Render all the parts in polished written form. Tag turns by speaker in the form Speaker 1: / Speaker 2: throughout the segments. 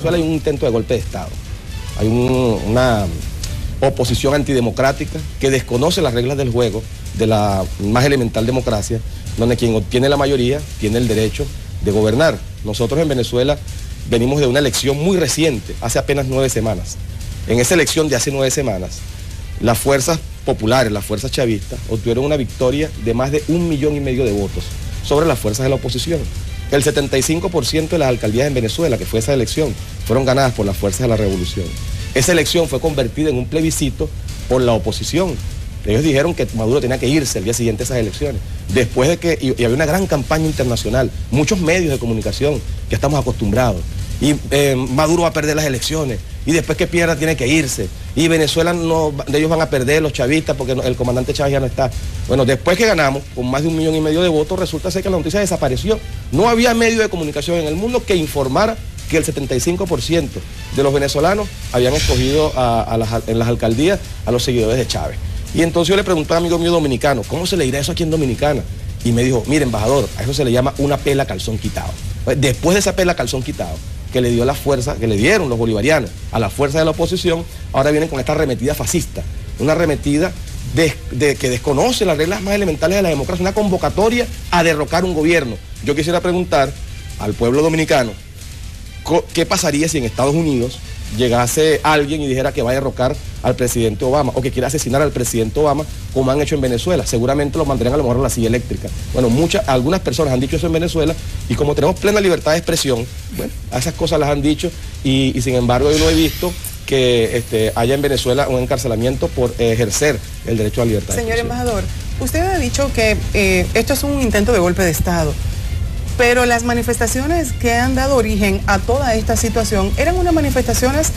Speaker 1: Hay un intento de golpe de Estado, hay una oposición antidemocrática que desconoce las reglas del juego de la más elemental democracia, donde quien obtiene la mayoría tiene el derecho de gobernar. Nosotros en Venezuela venimos de una elección muy reciente, hace apenas 9 semanas. En esa elección de hace 9 semanas, las fuerzas populares, las fuerzas chavistas, obtuvieron una victoria de más de 1,5 millones de votos sobre las fuerzas de la oposición. El 75% de las alcaldías en Venezuela, que fue esa elección, fueron ganadas por las fuerzas de la revolución. Esa elección fue convertida en un plebiscito por la oposición. Ellos dijeron que Maduro tenía que irse el día siguiente a esas elecciones. Después de que, y había una gran campaña internacional, muchos medios de comunicación que estamos acostumbrados. Y Maduro va a perder las elecciones, y después que pierda tiene que irse. Y Venezuela, ellos van a perder, los chavistas, porque el comandante Chávez ya no está. Bueno, después que ganamos, con más de 1,5 millones de votos, resulta ser que la noticia desapareció. No había medio de comunicación en el mundo que informara que el 75% de los venezolanos habían escogido en las alcaldías a los seguidores de Chávez. Y entonces yo le pregunté a un amigo mío dominicano, ¿cómo se le dirá eso aquí en Dominicana? Y me dijo, mire, embajador, a eso se le llama una pela calzón quitado. Después de esa pela calzón quitado, que le dio la fuerza, que le dieron los bolivarianos a la fuerza de la oposición, ahora vienen con esta arremetida fascista, una arremetida que desconoce las reglas más elementales de la democracia, una convocatoria a derrocar un gobierno. Yo quisiera preguntar al pueblo dominicano, ¿qué pasaría si en Estados Unidos llegase alguien y dijera que va a derrocar al presidente Obama o que quiere asesinar al presidente Obama, como han hecho en Venezuela? Seguramente lo mandarían a lo mejor en la silla eléctrica. Bueno, algunas personas han dicho eso en Venezuela, y como tenemos plena libertad de expresión, bueno, a esas cosas las han dicho, y sin embargo yo no he visto que haya en Venezuela un encarcelamiento por ejercer el derecho a la libertad de expresión.
Speaker 2: Señor embajador, usted ha dicho que esto es un intento de golpe de Estado, pero las manifestaciones que han dado origen a toda esta situación eran unas manifestaciones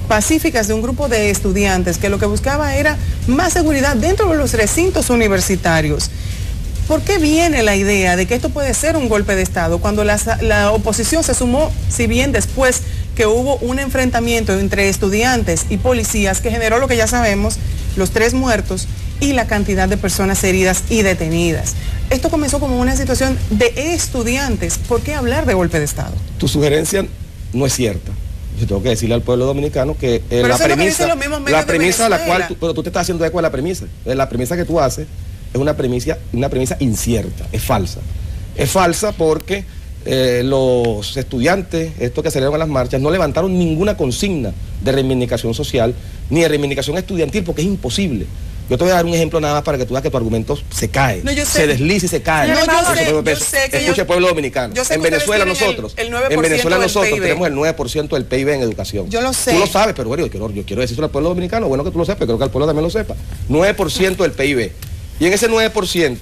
Speaker 2: pacíficas de un grupo de estudiantes que lo que buscaba era más seguridad dentro de los recintos universitarios. ¿Por qué viene la idea de que esto puede ser un golpe de Estado cuando la oposición se sumó, si bien después que hubo un enfrentamiento entre estudiantes y policías que generó lo que ya sabemos, los 3 muertos y la cantidad de personas heridas y detenidas? Esto comenzó como una situación de estudiantes. ¿Por qué hablar de golpe de Estado?
Speaker 1: Tu sugerencia no es cierta. Yo tengo que decirle al pueblo dominicano que la premisa a la cual pero tú te estás haciendo eco de la premisa. La premisa que tú haces es una premisa incierta, es falsa. Es falsa porque los estudiantes, estos que salieron a las marchas, no levantaron ninguna consigna de reivindicación social ni de reivindicación estudiantil, porque es imposible. Yo te voy a dar un ejemplo nada más para que tú veas que tu argumento se cae, se desliza y se cae.
Speaker 2: No, yo sé que
Speaker 1: escucha, pueblo dominicano. En Venezuela nosotros tenemos el 9% del PIB en educación.
Speaker 2: Yo lo sé.
Speaker 1: Tú lo sabes, pero bueno, yo quiero decirlo al pueblo dominicano, bueno que tú lo sepas, creo que el pueblo también lo sepa. 9% del PIB. Y en ese 9%,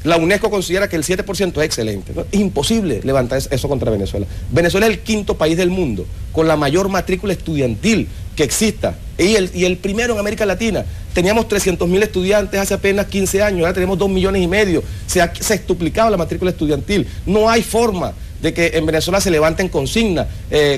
Speaker 1: la UNESCO considera que el 7% es excelente. ¿No? Es imposible levantar eso contra Venezuela. Venezuela es el 5º país del mundo con la mayor matrícula estudiantil que exista. Y el primero en América Latina. Teníamos 300.000 estudiantes hace apenas 15 años, ahora tenemos 2,5 millones. Se ha duplicado la matrícula estudiantil. No hay forma de que en Venezuela se levanten consignas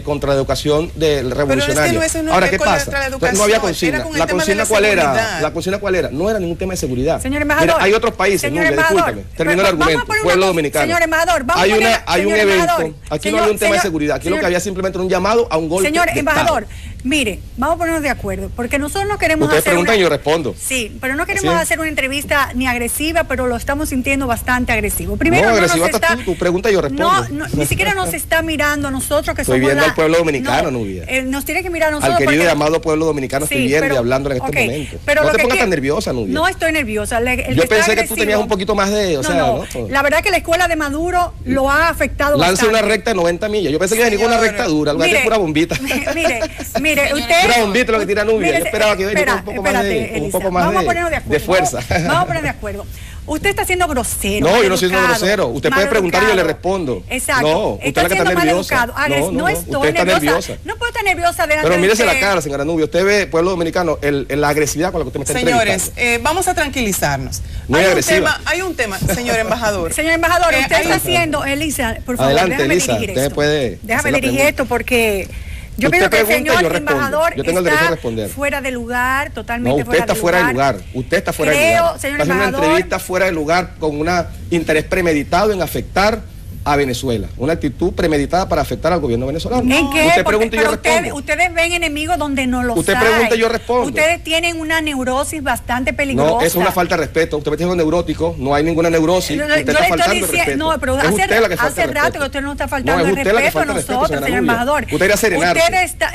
Speaker 1: contra la educación revolucionaria. Ahora, ¿qué pasa? No había consigna. ¿La consigna cuál era? ¿La consigna cuál era? No era ningún tema de seguridad.
Speaker 2: Señor embajador.
Speaker 1: Mira, hay otros países, Nubia, discúlpame. Termino el argumento. Pueblo dominicano.
Speaker 2: Señor embajador,
Speaker 1: hay un evento. Aquí no había un tema de seguridad. Aquí lo que había simplemente un llamado a un golpe de Estado.
Speaker 3: Señor embajador, mire, vamos a ponernos de acuerdo, porque nosotros no queremos
Speaker 1: Ustedes preguntan y yo respondo.
Speaker 3: Sí, pero no queremos hacer una entrevista ni agresiva, pero lo estamos sintiendo bastante agresivo. Primero,
Speaker 1: no, agresivo hasta tú pregunta y yo respondo.
Speaker 3: Ni siquiera nos está mirando a nosotros que
Speaker 1: estoy
Speaker 3: somos
Speaker 1: viendo al pueblo dominicano, Nubia.
Speaker 3: Nos tiene que mirar a nosotros.
Speaker 1: Al querido y amado pueblo dominicano estoy viendo y hablando en este momento.
Speaker 3: Pero
Speaker 1: no te pongas tan nerviosa, Nubia.
Speaker 3: No estoy nerviosa.
Speaker 1: Yo pensé que tú tenías un poquito más de...
Speaker 3: La verdad que la escuela de Maduro lo ha afectado
Speaker 1: bastante.
Speaker 3: Lance
Speaker 1: una recta de 90 millas. Yo pensé que iba a ninguna recta dura, algo de pura bombita.
Speaker 3: Mire, usted...
Speaker 1: Pura bombita lo que tira Nubia. Yo esperaba que iba un poco más de fuerza.
Speaker 3: Vamos a poner de acuerdo. Usted está siendo grosero.
Speaker 1: No, yo no soy grosero. Usted puede preguntar y yo le respondo.
Speaker 3: Exacto.
Speaker 1: No, usted es la que está nerviosa.
Speaker 3: No estoy nerviosa. No puedo estar nerviosa delante de
Speaker 1: Pero mírese la cara, señora Nubia. Usted ve, pueblo dominicano, la agresividad con la que usted me está entrevistando.
Speaker 2: Señores, vamos a tranquilizarnos.
Speaker 1: Muy agresiva.
Speaker 2: Hay un tema, señor embajador.
Speaker 3: Señor embajador, usted está haciendo, Elisa, por favor,
Speaker 1: adelante, Elisa,
Speaker 3: déjame dirigir esto porque... Yo pienso que el señor embajador está fuera de lugar, totalmente fuera de lugar.
Speaker 1: Usted está fuera de lugar. Usted está fuera de lugar.
Speaker 3: Señor
Speaker 1: está haciendo una entrevista fuera de lugar con un interés premeditado en afectar a Venezuela, una actitud premeditada para afectar al gobierno venezolano.
Speaker 3: ¿En qué? Usted pregunta y yo respondo. Ustedes ven enemigos donde no los hay.
Speaker 1: Usted pregunta y yo respondo.
Speaker 3: Ustedes tienen una neurosis bastante peligrosa.
Speaker 1: No, es una falta de respeto. Usted me dice neurótico, no hay ninguna neurosis. Usted está faltando el respeto.
Speaker 3: No, pero hace rato que usted no está faltando el respeto a nosotros, señor embajador.
Speaker 1: Usted era serenarse.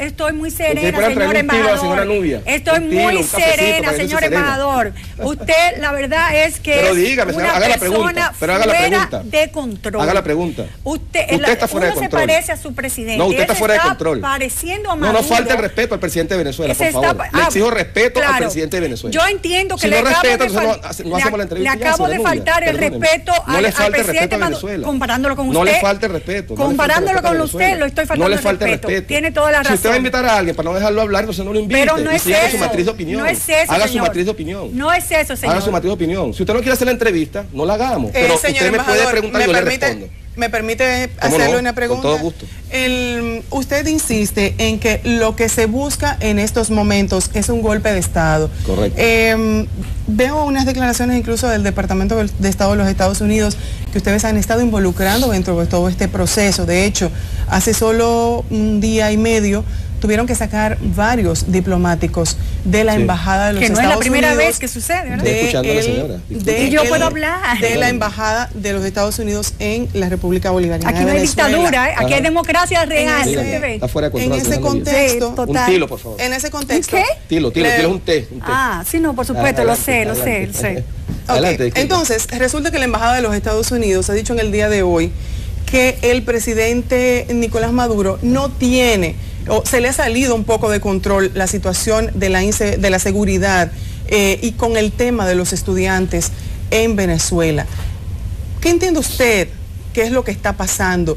Speaker 3: Estoy muy serena, señor embajador. Estoy muy serena, señor embajador. Usted, la verdad es que
Speaker 1: pero dígame, haga la pregunta. Pero haga la pregunta.
Speaker 3: De control.
Speaker 1: Haga la pregunta.
Speaker 3: Usted
Speaker 1: está fuera de control.
Speaker 3: Se parece a su presidente.
Speaker 1: No, usted está fuera de control.
Speaker 3: Pareciendo a Maduro.
Speaker 1: No falta el respeto al presidente de Venezuela, por favor. Le exijo respeto al presidente de Venezuela.
Speaker 3: Yo entiendo que
Speaker 1: si
Speaker 3: le
Speaker 1: no respeta, no hacemos la entrevista.
Speaker 3: Le acabo de faltar el respeto al presidente Maduro. Comparándolo con usted.
Speaker 1: No le falta el respeto.
Speaker 3: Comparándolo con usted, lo estoy faltando el respeto. No le falta el respeto. Tiene toda la razón.
Speaker 1: Si usted va a invitar a alguien para no dejarlo hablar, entonces no lo invite.
Speaker 3: Pero no es eso.
Speaker 1: Haga su matriz de opinión.
Speaker 3: No es eso,
Speaker 1: haga su matriz de opinión.
Speaker 3: No es eso, señor.
Speaker 1: Haga su matriz de opinión. Si usted no quiere hacer la entrevista, no la hagamos. Pero usted me puede preguntar y yo le respondo.
Speaker 2: ¿Me permite hacerle una pregunta?
Speaker 1: Con todo gusto.
Speaker 2: Usted insiste en que lo que se busca en estos momentos es un golpe de Estado.
Speaker 1: Correcto.
Speaker 2: Veo unas declaraciones incluso del Departamento de Estado de los Estados Unidos que ustedes han estado involucrando dentro de todo este proceso. De hecho, hace solo un día y medio tuvieron que sacar varios diplomáticos de la embajada de los Estados Unidos. Que no es la primera
Speaker 3: vez que sucede, ¿verdad?
Speaker 1: Escuchando a la señora.
Speaker 3: Yo puedo hablar.
Speaker 2: De la embajada de los Estados Unidos en la República Bolivariana
Speaker 3: de Venezuela. Aquí no hay dictadura, aquí hay democracia real.
Speaker 1: Está fuera de control.
Speaker 2: En ese contexto,
Speaker 1: un tilo, por favor.
Speaker 2: En ese contexto.
Speaker 3: ¿Qué?
Speaker 1: Tilo es un té.
Speaker 3: Sí, no, por supuesto, lo sé.
Speaker 2: Okay. Entonces, resulta que la embajada de los Estados Unidos ha dicho en el día de hoy que el presidente Nicolás Maduro no tiene, o se le ha salido un poco de control la situación de la seguridad y con el tema de los estudiantes en Venezuela. ¿Qué entiende usted? ¿Qué es lo que está pasando?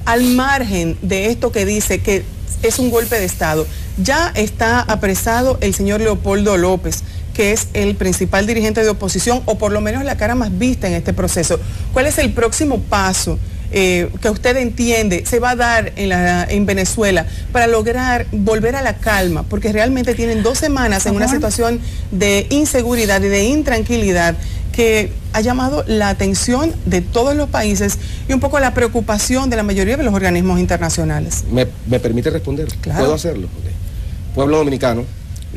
Speaker 2: Al margen de esto que dice que es un golpe de Estado, ya está apresado el señor Leopoldo López, que es el principal dirigente de oposición, o por lo menos la cara más vista en este proceso. ¿Cuál es el próximo paso que usted entiende se va a dar en Venezuela para lograr volver a la calma? Porque realmente tienen 2 semanas en una situación de inseguridad y de intranquilidad que ha llamado la atención de todos los países y un poco la preocupación de la mayoría de los organismos internacionales.
Speaker 1: ¿Me permite responder?
Speaker 2: Claro.
Speaker 1: ¿Puedo hacerlo? Okay. Pueblo dominicano,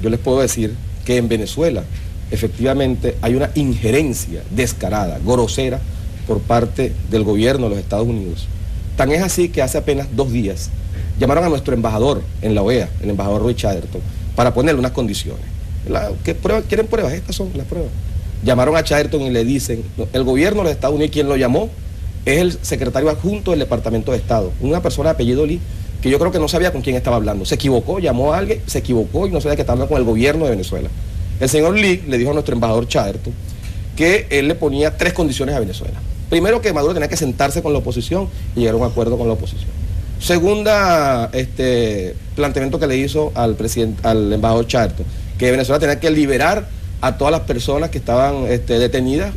Speaker 1: yo les puedo decir que en Venezuela efectivamente hay una injerencia descarada, grosera, por parte del gobierno de los Estados Unidos. Tan es así que hace apenas 2 días llamaron a nuestro embajador en la OEA, el embajador Roy Chatterton, para ponerle unas condiciones. ¿Quieren pruebas? Estas son las pruebas. Llamaron a Chatterton y le dicen, el gobierno de los Estados Unidos, quien lo llamó, es el secretario adjunto del Departamento de Estado, una persona de apellido Lee, que yo creo que no sabía con quién estaba hablando. Se equivocó, llamó a alguien, se equivocó y no sabía que estaba hablando con el gobierno de Venezuela. El señor Lee le dijo a nuestro embajador Chatterton que él le ponía 3 condiciones a Venezuela. Primero, que Maduro tenía que sentarse con la oposición y llegar a un acuerdo con la oposición. Segunda, planteamiento que le hizo al embajador Chatterton, que Venezuela tenía que liberar a todas las personas que estaban detenidas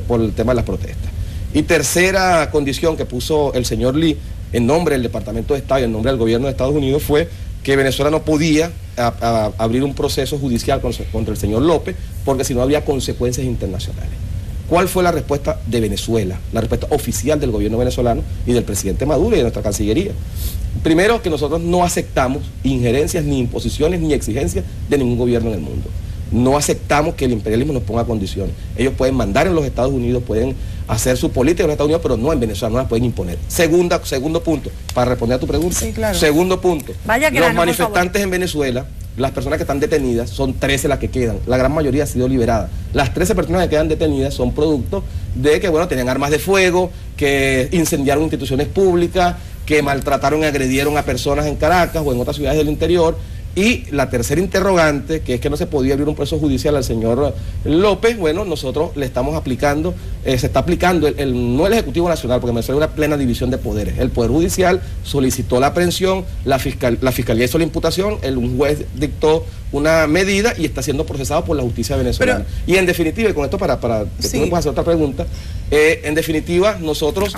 Speaker 1: por el tema de las protestas. Y tercera condición que puso el señor Lee en nombre del Departamento de Estado y en nombre del gobierno de Estados Unidos fue que Venezuela no podía abrir un proceso judicial contra el señor López porque si no había consecuencias internacionales. ¿Cuál fue la respuesta de Venezuela? La respuesta oficial del gobierno venezolano y del presidente Maduro y de nuestra Cancillería. Primero, que nosotros no aceptamos injerencias, ni imposiciones, ni exigencias de ningún gobierno en el mundo. No aceptamos que el imperialismo nos ponga condiciones. Ellos pueden mandar en los Estados Unidos, pueden hacer su política en los Estados Unidos, pero no en Venezuela, no las pueden imponer. Segundo punto, para responder a tu pregunta.
Speaker 2: Sí, claro.
Speaker 1: Segundo punto, los manifestantes en Venezuela, las personas que están detenidas, son 13 las que quedan. La gran mayoría ha sido liberada. Las 13 personas que quedan detenidas son producto de que, tenían armas de fuego, que incendiaron instituciones públicas, que maltrataron y agredieron a personas en Caracas o en otras ciudades del interior. Y la tercera interrogante, que es que no se podía abrir un proceso judicial al señor López, nosotros le estamos aplicando, se está aplicando, no el Ejecutivo Nacional, porque me suena una plena división de poderes. El Poder Judicial solicitó la aprehensión, la Fiscalía hizo la imputación, un juez dictó una medida y está siendo procesado por la justicia venezolana. Y en definitiva, y con esto para que tú me puedas hacer otra pregunta, en definitiva, nosotros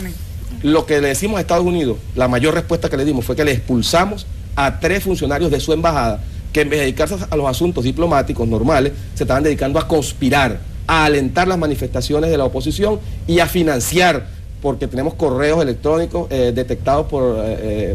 Speaker 1: lo que le decimos a Estados Unidos, la mayor respuesta que le dimos fue que le expulsamos a 3 funcionarios de su embajada que en vez de dedicarse a los asuntos diplomáticos normales, se estaban dedicando a conspirar, a alentar las manifestaciones de la oposición y a financiar porque tenemos correos electrónicos detectados por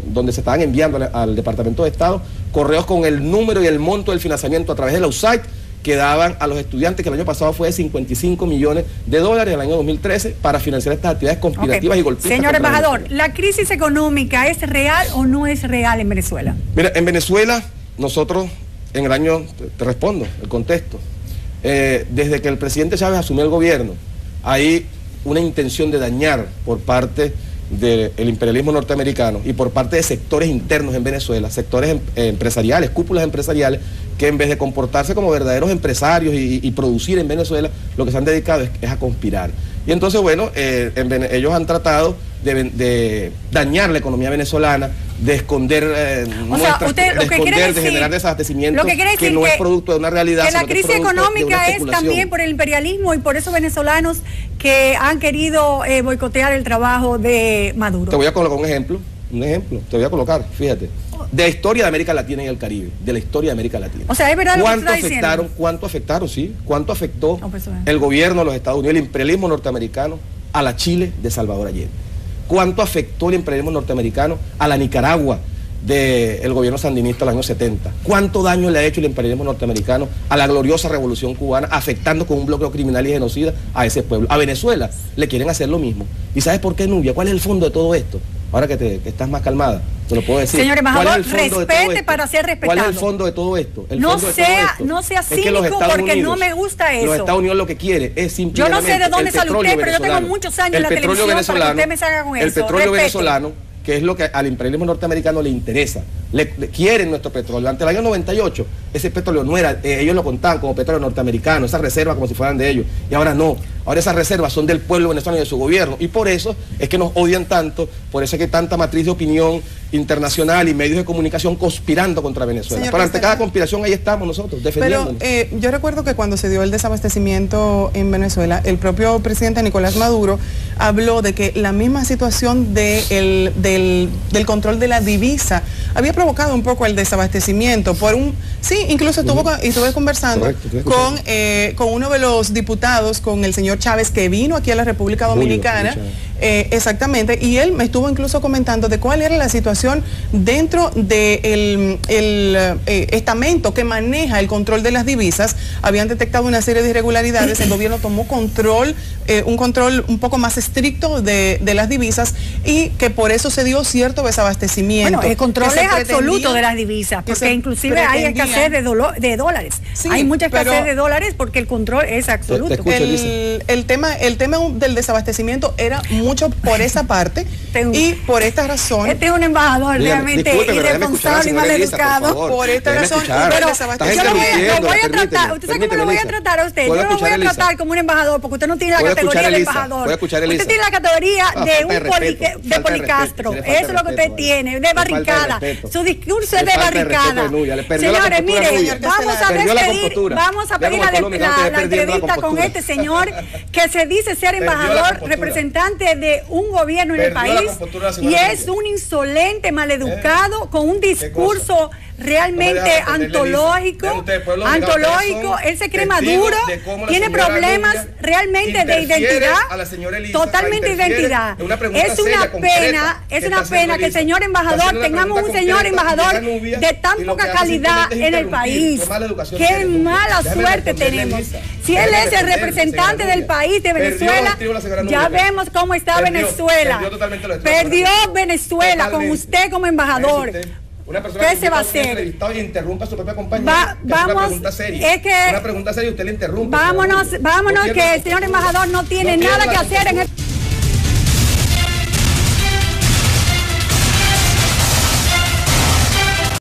Speaker 1: donde se estaban enviando al Departamento de Estado, correos con el número y el monto del financiamiento a través de la USAID que daban a los estudiantes, que el año pasado fue de 55 millones de dólares en el año 2013 para financiar estas actividades conspirativas y golpistas.
Speaker 3: Señor embajador, ¿la crisis económica es real o no es real en Venezuela?
Speaker 1: Mira, en Venezuela nosotros en el año, te respondo, el contexto, desde que el presidente Chávez asumió el gobierno, hay una intención de dañar por parte del imperialismo norteamericano y por parte de sectores internos en Venezuela, sectores empresariales, cúpulas empresariales, que en vez de comportarse como verdaderos empresarios y producir en Venezuela, lo que se han dedicado es a conspirar. Y entonces, bueno, ellos han tratado de dañar la economía venezolana, de esconder de generar desabastecimientos que no es producto de una realidad.
Speaker 3: Que la crisis económica es también por el imperialismo y por esos venezolanos que han querido boicotear el trabajo de Maduro.
Speaker 1: Te voy a colocar un ejemplo, te voy a colocar, fíjate, de la historia de América Latina y el Caribe, de la historia de América Latina.
Speaker 3: O sea, es verdad lo que está
Speaker 1: diciendo. ¿Cuánto afectó el gobierno de los Estados Unidos, el imperialismo norteamericano, a la Chile de Salvador Allende? ¿Cuánto afectó el imperialismo norteamericano a la Nicaragua del gobierno sandinista en los años 70? ¿Cuánto daño le ha hecho el imperialismo norteamericano a la gloriosa revolución cubana, afectando con un bloqueo criminal y genocida a ese pueblo? A Venezuela le quieren hacer lo mismo. ¿Y sabes por qué, Nubia? ¿Cuál es el fondo de todo esto? Ahora que estás más calmada, te lo puedo decir.
Speaker 3: Señor embajador, respete para ser respetado.
Speaker 1: ¿Cuál es el fondo de todo esto?
Speaker 3: No sea cínico, porque no me gusta eso.
Speaker 1: Los Estados Unidos lo que quiere es simplemente...
Speaker 3: Yo no sé de dónde sale usted, pero yo tengo muchos años en la televisión para que usted me salga con eso.
Speaker 1: El petróleo venezolano, que es lo que al imperialismo norteamericano le interesa. Le quieren nuestro petróleo. Ante el año 98, ese petróleo no era, ellos lo contaban como petróleo norteamericano, esas reservas como si fueran de ellos. Y ahora no. Ahora esas reservas son del pueblo venezolano y de su gobierno. Y por eso es que nos odian tanto, por eso es que tanta matriz de opinión internacional y medios de comunicación conspirando contra Venezuela. Pero ante cada conspiración ahí estamos nosotros, defendiéndonos.
Speaker 2: Pero yo recuerdo que cuando se dio el desabastecimiento en Venezuela, el propio presidente Nicolás Maduro habló de que la misma situación del control de la divisa había provocado un poco el desabastecimiento por incluso estuve conversando con uno de los diputados, con el señor Chávez, que vino aquí a la República Dominicana, exactamente, y él me estuvo incluso comentando de cuál era la situación dentro del estamento que maneja el control de las divisas. Habían detectado una serie de irregularidades, el gobierno tomó un control un poco más estricto de las divisas, y que por eso se dio cierto desabastecimiento.
Speaker 3: Bueno, el control es absoluto de las divisas, porque inclusive hay escasez de dólares. Sí, hay mucha escasez de dólares porque el control es absoluto.
Speaker 2: El tema del desabastecimiento era mucho por esa parte, y por esta razón...
Speaker 3: Este es un embajador realmente irresponsable y mal educado.
Speaker 2: Por esta razón,
Speaker 3: yo lo voy a tratar. ¿Usted sabe cómo lo voy a tratar a usted? Yo no lo voy a tratar como un embajador, porque usted no tiene la categoría de embajador. Usted tiene la categoría de Policastro. Eso es lo que usted tiene, de barricada. Su discurso es de barricada. Señores, mire, vamos a pedir la entrevista con este señor que se dice ser embajador, representante de un gobierno en el país, y es un insolente, maleducado, con un discurso realmente antológico, él se cree Maduro, tiene problemas realmente de identidad, totalmente de identidad. Es una pena que el señor embajador, tengamos un señor embajador de tan poca calidad en el país. Qué mala suerte tenemos. Si él es el representante del país de Venezuela, ya vemos cómo está Venezuela. Perdió Venezuela con usted como embajador. ¿Qué se va a hacer?
Speaker 1: Y interrumpa a su propia compañera.
Speaker 3: Una
Speaker 1: pregunta seria. Una pregunta seria y usted le interrumpe.
Speaker 3: Vámonos, que el señor embajador no tiene nada que hacer en el...